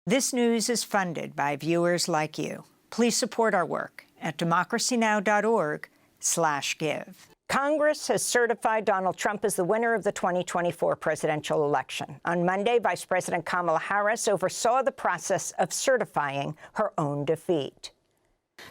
This news is funded by viewers like you. Please support our work at democracynow.org/give. Congress has certified Donald Trump as the winner of the 2024 presidential election. On Monday, Vice President Kamala Harris oversaw the process of certifying her own defeat.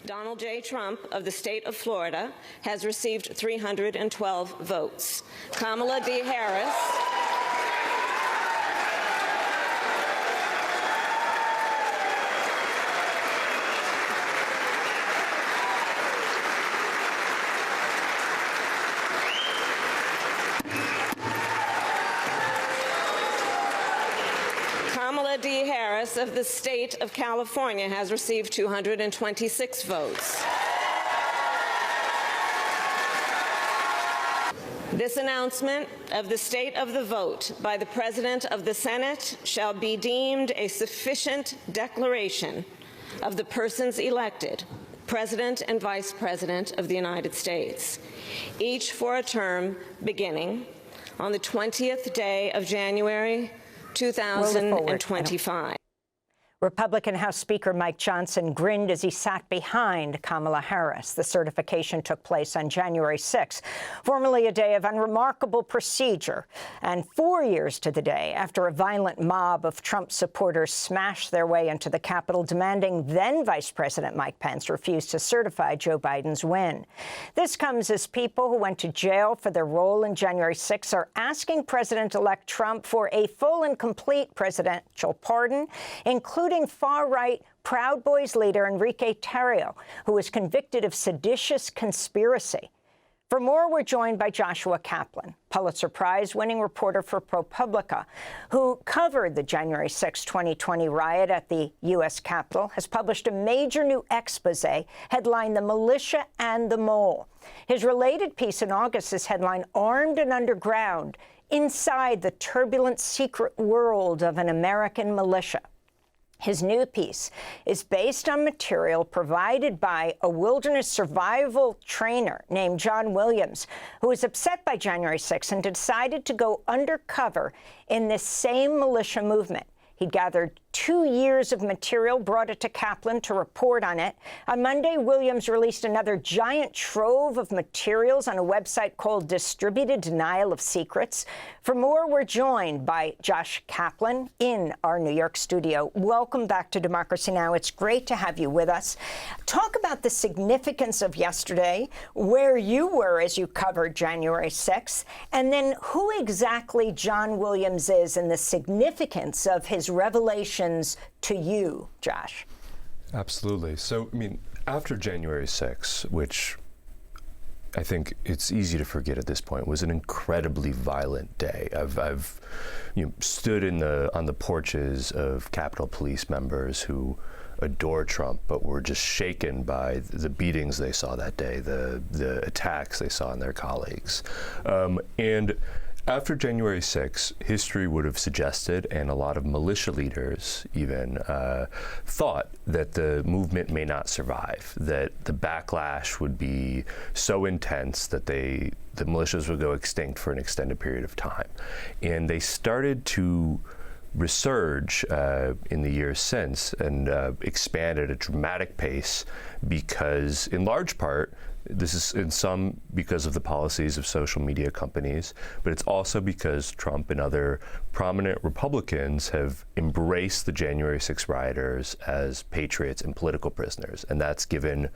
Donald J. Trump of the state of Florida has received 312 votes. Kamala D. Harris D. Harris of the state of California has received 226 votes. This announcement of the state of the vote by the President of the Senate shall be deemed a sufficient declaration of the persons elected President and Vice President of the United States, each for a term beginning on the 20th day of January 2025. Republican House Speaker Mike Johnson grinned as he sat behind Kamala Harris. The certification took place on January 6, formerly a day of unremarkable procedure, and 4 years to the day after a violent mob of Trump supporters smashed their way into the Capitol, demanding then Vice President Mike Pence refuse to certify Joe Biden's win. This comes as people who went to jail for their role in January 6 are asking President-elect Trump for a full and complete presidential pardon, including far-right Proud Boys leader Enrique Tarrio, who was convicted of seditious conspiracy. For more, we're joined by Joshua Kaplan, Pulitzer Prize-winning reporter for ProPublica, who covered the January 6, 2020 riot at the U.S. Capitol, has published a major new expose headlined "The Militia and the Mole." His related piece in August is headlined "Armed and Underground: Inside the Turbulent Secret World of an American Militia." His new piece is based on material provided by a wilderness survival trainer named John Williams, who was upset by January 6 and decided to go undercover in this same militia movement. He gathered 2 years of material, brought it to Kaplan to report on it. On Monday, Williams released another giant trove of materials on a website called Distributed Denial of Secrets. For more, we're joined by Josh Kaplan in our New York studio. Welcome back to Democracy Now! It's great to have you with us. Talk about the significance of yesterday, where you were as you covered January 6th, and then who exactly John Williams is and the significance of his revelations to you, Josh. Absolutely. So, I mean, after January 6, which I think it's easy to forget at this point, was an incredibly violent day. I've stood on the porches of Capitol Police members who adore Trump, but were just shaken by the beatings they saw that day, the attacks they saw on their colleagues. And after January 6, history would have suggested, and a lot of militia leaders even thought, that the movement may not survive, that the backlash would be so intense that the militias would go extinct for an extended period of time. And they started to resurge in the years since and expand at a dramatic pace because, in large part, this is in some because of the policies of social media companies, but it's also because Trump and other prominent Republicans have embraced the January 6 rioters as patriots and political prisoners. And that's given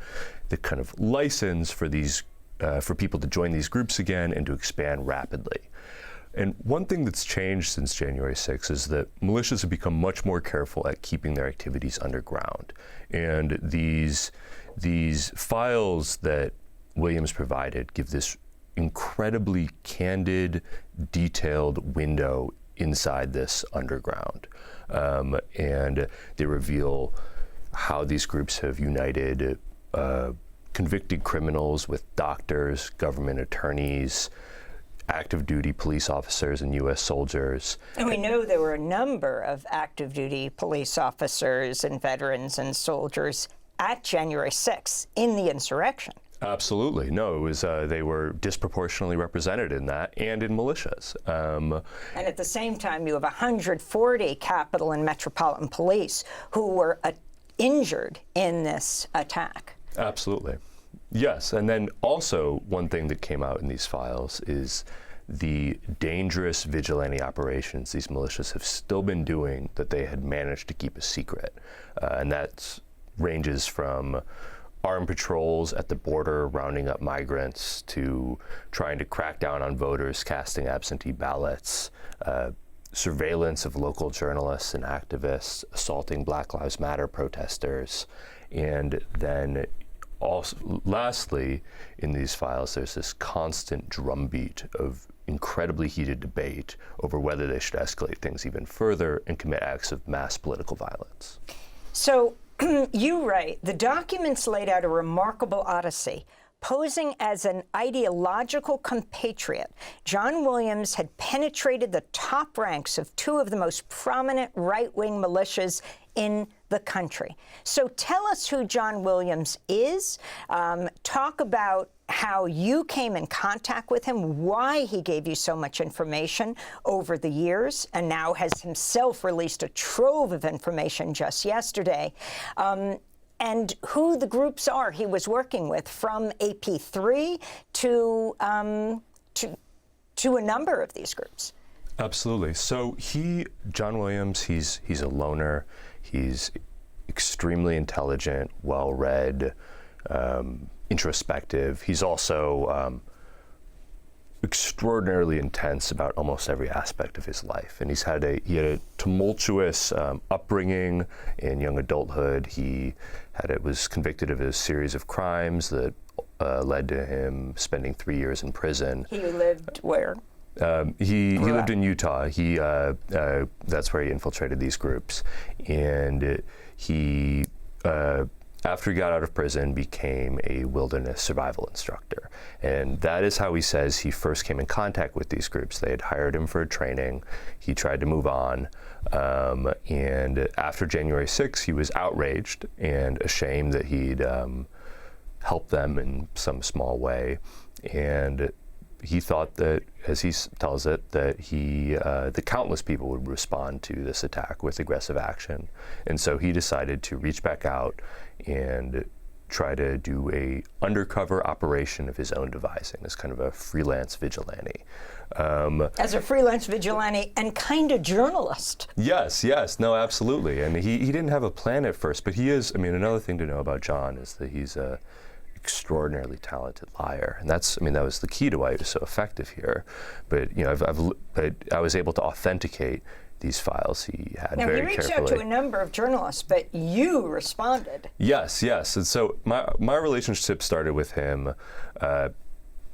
the kind of license for these, for people to join these groups again and to expand rapidly. And one thing that's changed since January 6 is that militias have become much more careful at keeping their activities underground. And these files that Williams provided give this incredibly candid, detailed window inside this underground. And they reveal how these groups have united convicted criminals with doctors, government attorneys, active duty police officers and U.S. soldiers. And we know there were a number of active duty police officers and veterans and soldiers at January 6th in the insurrection. Absolutely. No, it was they were disproportionately represented in that and in militias. And at the same time, you have 140 Capitol and Metropolitan Police who were injured in this attack. Absolutely. Yes. And then also one thing that came out in these files is the dangerous vigilante operations these militias have still been doing that they had managed to keep a secret. And that ranges from armed patrols at the border rounding up migrants to trying to crack down on voters casting absentee ballots, surveillance of local journalists and activists, assaulting Black Lives Matter protesters, and then also, lastly, in these files, there's this constant drumbeat of incredibly heated debate over whether they should escalate things even further and commit acts of mass political violence. So you write, the documents laid out a remarkable odyssey. Posing as an ideological compatriot, John Williams had penetrated the top ranks of two of the most prominent right-wing militias in the country. So tell us who John Williams is. Talk about how you came in contact with him, why he gave you so much information over the years, and now has himself released a trove of information just yesterday. And who the groups are he was working with, from AP3 to a number of these groups. Absolutely. So John Williams, he's a loner. He's extremely intelligent, well-read, introspective. He's also extraordinarily intense about almost every aspect of his life. And he had a tumultuous upbringing in young adulthood. He was convicted of a series of crimes that led to him spending 3 years in prison. He lived where? He lived in Utah. That's where he infiltrated these groups. And he, after he got out of prison, became a wilderness survival instructor. And that is how he says he first came in contact with these groups. They had hired him for training. He tried to move on. And after January 6th, he was outraged and ashamed that he'd helped them in some small way. And he thought that, as he tells it, that the countless people would respond to this attack with aggressive action. And so he decided to reach back out and try to do a undercover operation of his own devising, as kind of a freelance vigilante. As a freelance vigilante and kind of journalist. Yes, no, absolutely. And he didn't have a plan at first, but he is, another thing to know about John is that he's a extraordinarily talented liar, and that was the key to why he was so effective here. But I was able to authenticate these files he had very carefully. Now, he reached out to a number of journalists, but you responded. Yes, and so my relationship started with him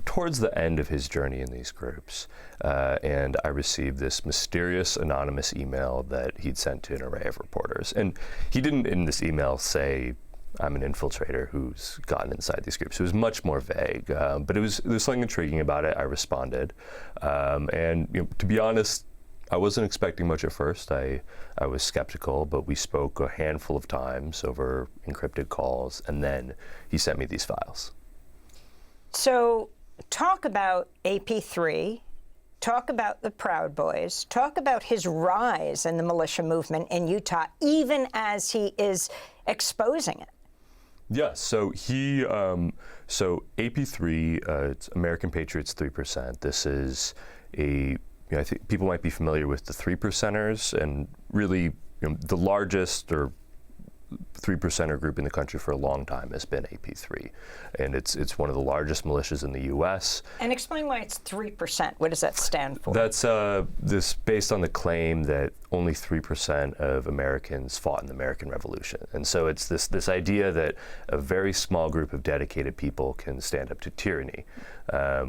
towards the end of his journey in these groups, and I received this mysterious anonymous email that he'd sent to an array of reporters. And he didn't in this email say, I'm an infiltrator who's gotten inside these groups. It was much more vague, but there's something intriguing about it. I responded, and to be honest, I wasn't expecting much at first. I was skeptical, but we spoke a handful of times over encrypted calls, and then he sent me these files. So talk about AP3, talk about the Proud Boys, talk about his rise in the militia movement in Utah, even as he is exposing it. Yes, so so AP3, it's American Patriots 3%. This is I think people might be familiar with the 3%ers, and really the largest or 3%er group in the country for a long time has been AP3, and it's one of the largest militias in the U.S. And explain why it's 3%. What does that stand for? That's this based on the claim that only 3% of Americans fought in the American Revolution, and so it's this idea that a very small group of dedicated people can stand up to tyranny,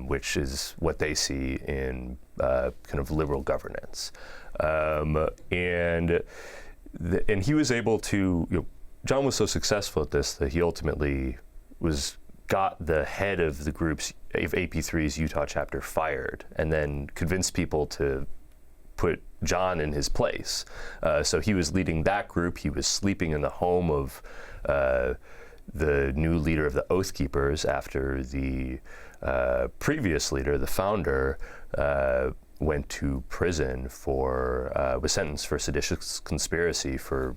which is what they see in kind of liberal governance, and he was able to, John was so successful at this that he ultimately got the head of the group's, of AP3's Utah chapter, fired, and then convinced people to put John in his place. So he was leading that group. He was sleeping in the home of the new leader of the Oath Keepers after the previous leader, the founder, went to prison was sentenced for seditious conspiracy for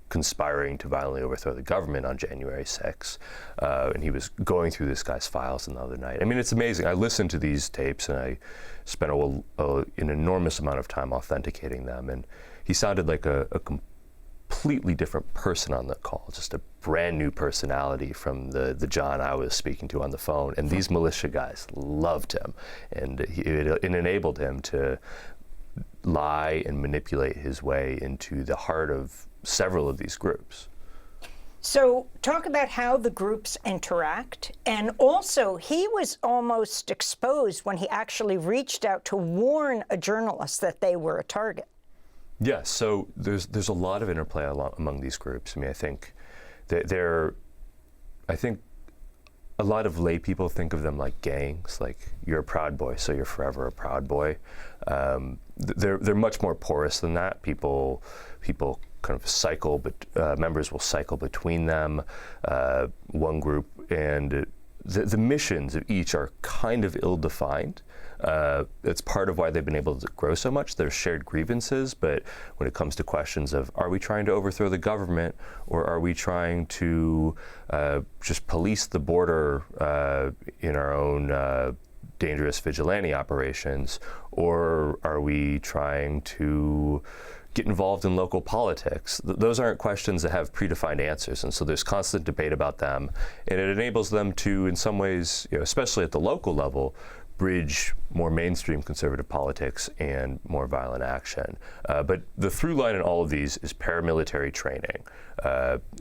conspiring to violently overthrow the government on January 6th. And he was going through this guy's files the other night. I mean, it's amazing. I listened to these tapes and I spent an enormous amount of time authenticating them. And he sounded like a completely different person on the call, just a brand new personality from the John I was speaking to on the phone. And these militia guys loved him. And it enabled him to lie and manipulate his way into the heart of several of these groups. So talk about how the groups interact. And also, he was almost exposed when he actually reached out to warn a journalist that they were a target. Yes, so there's a lot of interplay among these groups. I mean, I think a lot of lay people think of them like gangs, like you're a Proud Boy, so you're forever a Proud Boy. They're much more porous than that. People kind of cycle, but members will cycle between them, one group, and the missions of each are kind of ill-defined. It's part of why they've been able to grow so much. There's shared grievances, but when it comes to questions of are we trying to overthrow the government or are we trying to just police the border in our own dangerous vigilante operations, or are we trying to get involved in local politics? Those aren't questions that have predefined answers, and so there's constant debate about them, and it enables them to, in some ways, especially at the local level, bridge more mainstream conservative politics and more violent action. But the through line in all of these is paramilitary training,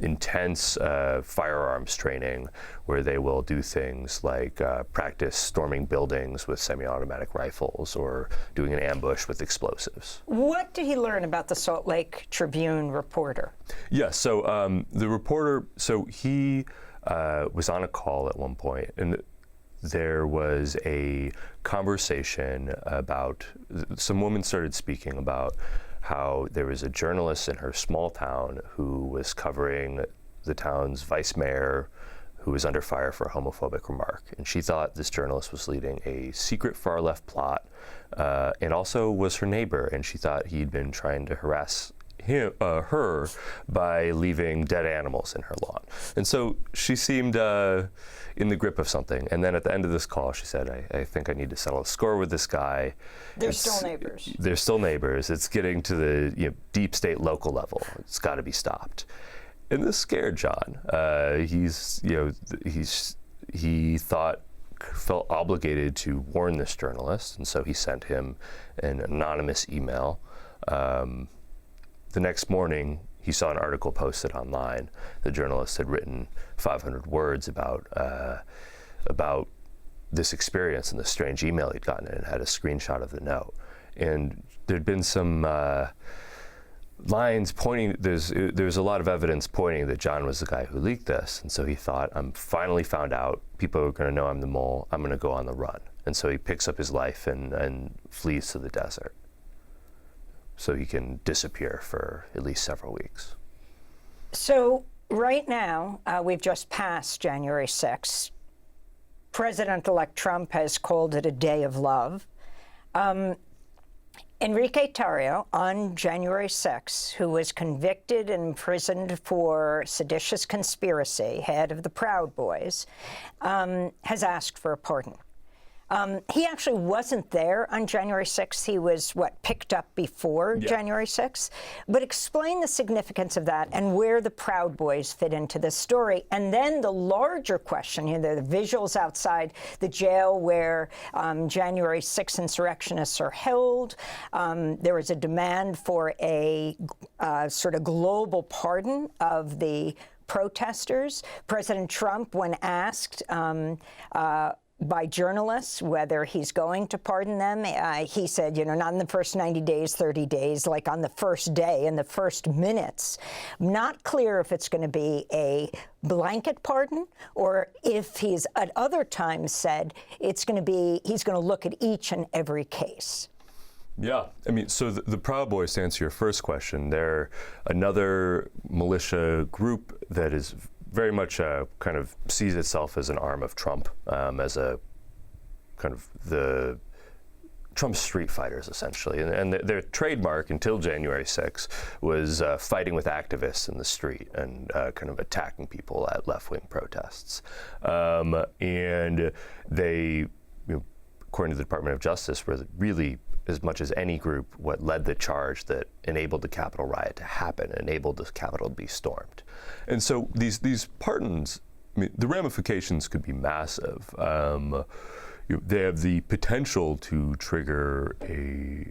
intense firearms training, where they will do things like practice storming buildings with semi-automatic rifles or doing an ambush with explosives. What did he learn about the Salt Lake Tribune reporter? Yeah, so the reporter, he was on a call at one point, and there was a conversation about, some woman started speaking about how there was a journalist in her small town who was covering the town's vice mayor who was under fire for a homophobic remark. And she thought this journalist was leading a secret far-left plot and also was her neighbor, and she thought he'd been trying to harass her by leaving dead animals in her lawn. And so she seemed in the grip of something. And then at the end of this call, she said, I think I need to settle a score with this guy. They're still neighbors. They're still neighbors. It's getting to the deep state local level. It's got to be stopped. And this scared John. He felt obligated to warn this journalist, and so he sent him an anonymous email. The next morning, he saw an article posted online. The journalist had written 500 words about this experience and the strange email he'd gotten, and had a screenshot of the note. And there'd been some lines pointing, there's a lot of evidence pointing that John was the guy who leaked this. And so he thought, I'm finally found out. People are going to know I'm the mole. I'm going to go on the run. And so he picks up his life and flees to the desert, so he can disappear for at least several weeks. So right now, we've just passed January 6th. President-elect Trump has called it a day of love. Enrique Tarrio, on January 6th, who was convicted and imprisoned for seditious conspiracy, head of the Proud Boys, has asked for a pardon. He actually wasn't there on January 6th. He was, picked up before January 6th? But explain the significance of that and where the Proud Boys fit into this story. And then the larger question, the visuals outside the jail where January 6th insurrectionists are held. There was a demand for a sort of global pardon of the protesters. President Trump, when asked by journalists whether he's going to pardon them, he said, not in the first 90 days, 30 days, like on the first day, in the first minutes. Not clear if it's going to be a blanket pardon or if he's at other times said he's going to look at each and every case. Yeah, so the Proud Boys, to answer your first question, they're another militia group that is very much kind of sees itself as an arm of Trump, as a kind of the Trump's street fighters, essentially. And their trademark until January 6th was fighting with activists in the street and kind of attacking people at left-wing protests. And they, according to the Department of Justice, were really, as much as any group, what led the charge that enabled the Capitol riot to happen, enabled the Capitol to be stormed. And so these pardons, the ramifications could be massive. They have the potential to trigger a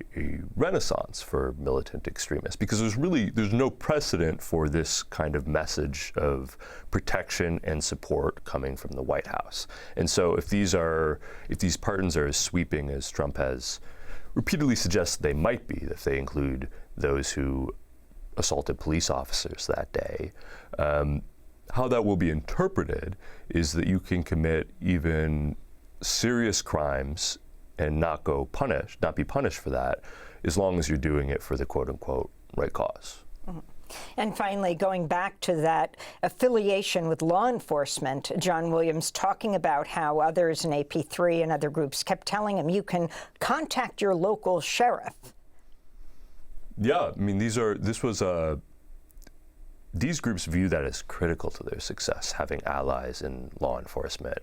renaissance for militant extremists, because there's no precedent for this kind of message of protection and support coming from the White House. And so if these pardons are as sweeping as Trump has repeatedly suggested they might be, if they include those who assaulted police officers that day, how that will be interpreted is that you can commit even serious crimes and not be punished for that, as long as you're doing it for the quote-unquote right cause. Mm-hmm. And finally, going back to that affiliation with law enforcement, John Williams talking about how others in AP3 and other groups kept telling him, you can contact your local sheriff. Yeah, I mean, these groups view that as critical to their success, having allies in law enforcement.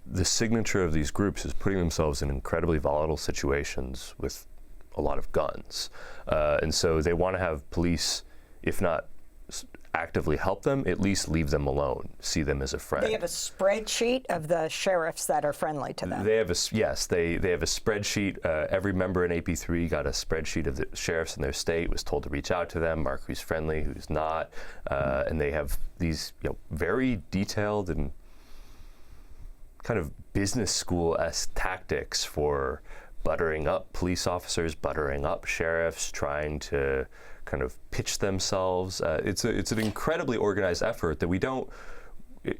The signature of these groups is putting themselves in incredibly volatile situations with a lot of guns. And so they want to have police, if not actively help them, at least leave them alone, see them as a friend. They have a spreadsheet of the sheriffs that are friendly to them. They have a spreadsheet. Every member in AP3 got a spreadsheet of the sheriffs in their state, was told to reach out to them, mark who's friendly, who's not. And they have these very detailed and kind of business school-esque tactics for buttering up police officers, buttering up sheriffs, trying to kind of pitch themselves. It's an incredibly organized effort that we don't,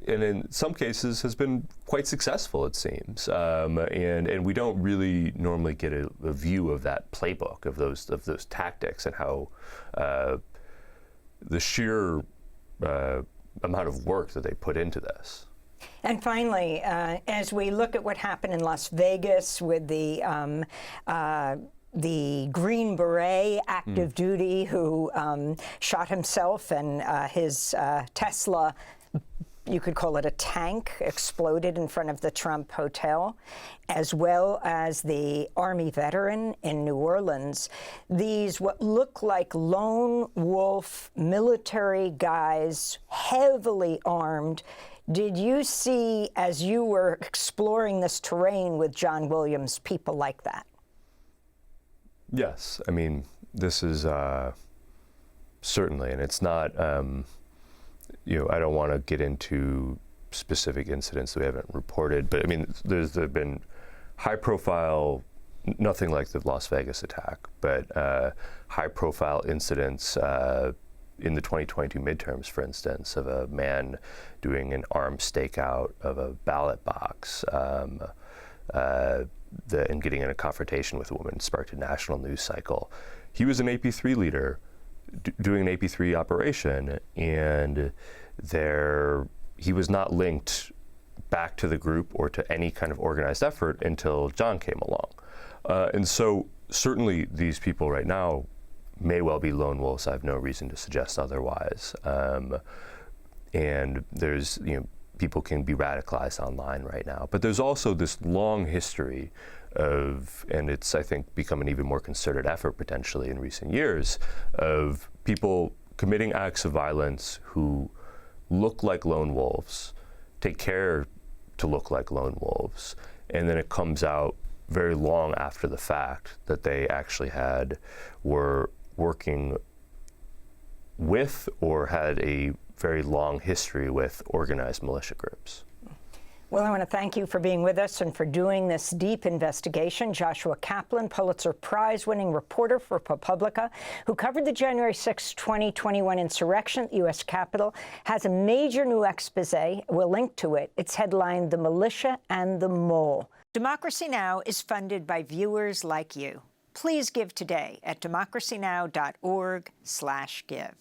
and in some cases has been quite successful, it seems. And we don't really normally get a view of that playbook, of those tactics, and how the sheer amount of work that they put into this. And finally, as we look at what happened in Las Vegas with the Green Beret active duty who shot himself, and his Tesla, you could call it a tank, exploded in front of the Trump Hotel, as well as the Army veteran in New Orleans. These what look like lone wolf military guys, heavily armed. Did you see, as you were exploring this terrain with John Williams, people like that? Yes. I mean, this is certainly, and it's not, I don't want to get into specific incidents that we haven't reported, but I mean, there have been high-profile, nothing like the Las Vegas attack, but high-profile incidents in the 2022 midterms, for instance, of a man doing an armed stakeout of a ballot box, and getting in a confrontation with a woman sparked a national news cycle. He was an AP3 leader doing an AP3 operation, and he was not linked back to the group or to any kind of organized effort until John came along. And so certainly these people right now may well be lone wolves. I have no reason to suggest otherwise. And there's, people can be radicalized online right now. But there's also this long history of, and it's, I think, become an even more concerted effort potentially in recent years, of people committing acts of violence who look like lone wolves, take care to look like lone wolves, and then it comes out very long after the fact that they actually were working with or had a very long history with organized militia groups. Well, I want to thank you for being with us and for doing this deep investigation. Joshua Kaplan, Pulitzer Prize-winning reporter for ProPublica, who covered the January 6, 2021 insurrection at the U.S. Capitol, has a major new expose. We'll link to it. It's headlined "The Militia and the Mole." Democracy Now! Is funded by viewers like you. Please give today at democracynow.org/give.